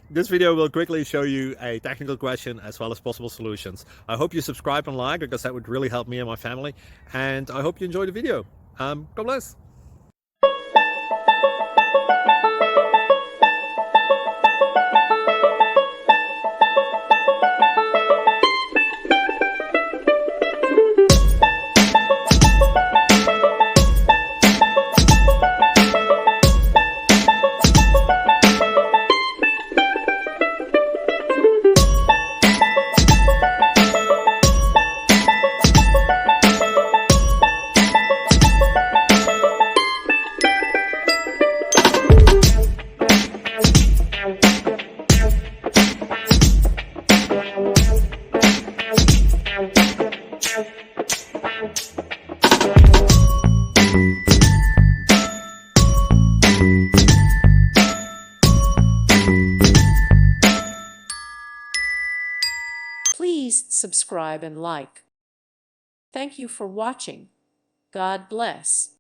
This video will quickly show you a technical question as well as possible solutions. I hope you subscribe and like, because that would really help me and my family. And I hope you enjoy the video. God bless. Please subscribe and like. Thank you for watching. God bless.